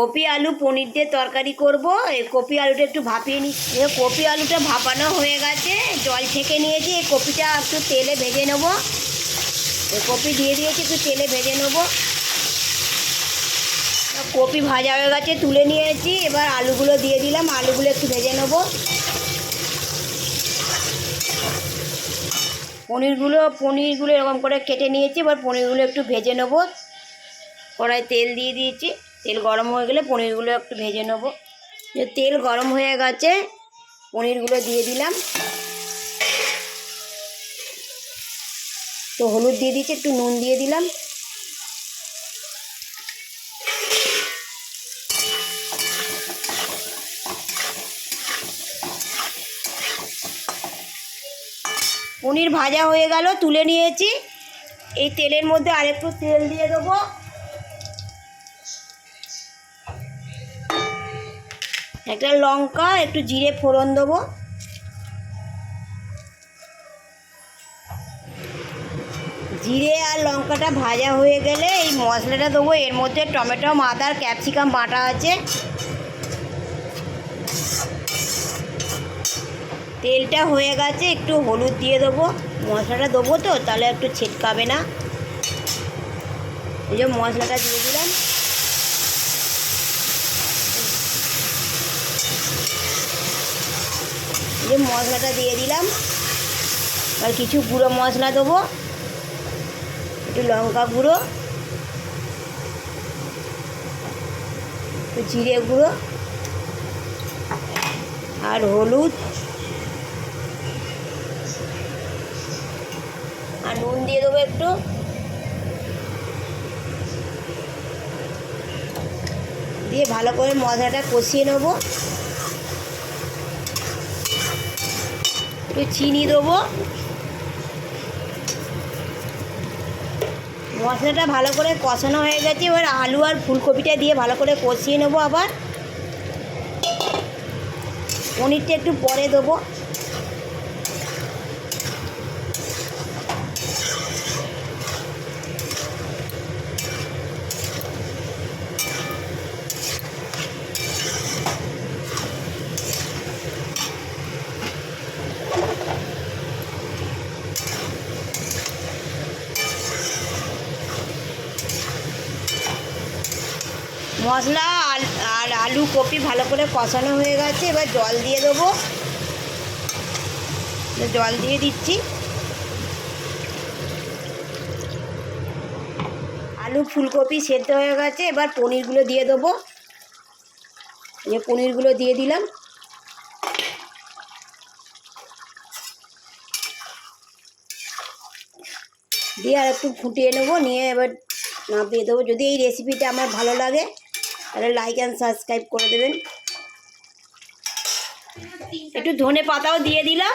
Copy আলু পনির দিয়ে তরকারি করব। এই কপি আলুটা একটু ভাপিয়ে নিচ্ছি। কপি আলুটা ভাপানো হয়ে গেছে, জল ছেঁকে নিয়েছি। এই কপিটা একটু তেলে ভেজে নেব। এই কপি দিয়ে দিয়েছি, একটু তেলে ভেজে নেব। কপি ভাজা হয়ে গেছে, তুলে নিয়েছি। এবার আলুগুলো দিয়ে দিলাম, আলুগুলো একটু ভেজে নেব। পনিরগুলো এরকম করে কেটে নিয়েছি। এবার পনিরগুলো একটু ভেজে নেব। কড়াই তেল দিয়ে দিয়েছি, তেল গরম হয়ে গেলে পনিরগুলো একটু ভেজে নেব। তেল গরম হয়ে গেছে, পনিরগুলো দিয়ে দিলাম। তো হলুদ দিয়ে দিয়েছি, একটু নুন দিয়ে দিলাম। পনির ভাজা হয়ে গেল, তুলে নিয়েছি। এই তেলের মধ্যে আরেকটু তেল দিয়ে দেবো। একটা লঙ্কা, একটু জিরে ফোড়ন দেবো। জিরে আর লঙ্কাটা ভাজা হয়ে গেলে এই মশলাটা দেবো। এর মধ্যে টমেটো, আদা আর ক্যাপসিকাম বাটা আছে। তেলটা হয়ে গেছে, একটু হলুদ দিয়ে দেবো। মশলাটা দেবো তো, তাহলে একটু ছিটকাবে না। এই যে মশলাটা দিয়ে দিলাম। এই যে মশলাটা দিয়ে দিলাম। আর কিছু গুঁড়ো মশলা দেবো, একটু লঙ্কা গুঁড়ো, একটু জিরে গুঁড়ো আর হলুদ আর নুন দিয়ে দেবো একটু। দিয়ে ভালো করে মশলাটা কষিয়ে নেবো। একটু চিনি দেবো। মশলাটা ভালো করে কষানো হয়ে গেছে। এবার আলু আর ফুলকপিটা দিয়ে ভালো করে কষিয়ে নেবো। আবার পনিরটা একটু পরে দেবো। মশলা আর আলু কপি ভালো করে কষানো হয়ে গেছে। এবার জল দিয়ে দেবো। জল দিয়ে দিচ্ছি। আলু ফুলকপি সেদ্ধ হয়ে গেছে। এবার পনিরগুলো দিয়ে দেবো। এই পনিরগুলো দিয়ে দিলাম। দিয়ে আর একটু ফুটিয়ে নেবো, নিয়ে এবার নামিয়ে দেবো। যদি এই রেসিপিটা আমার ভালো লাগে তাহলে লাইক অ্যান্ড সাবস্ক্রাইব করে দেবেন। একটু ধনে পাতাও দিয়ে দিলাম।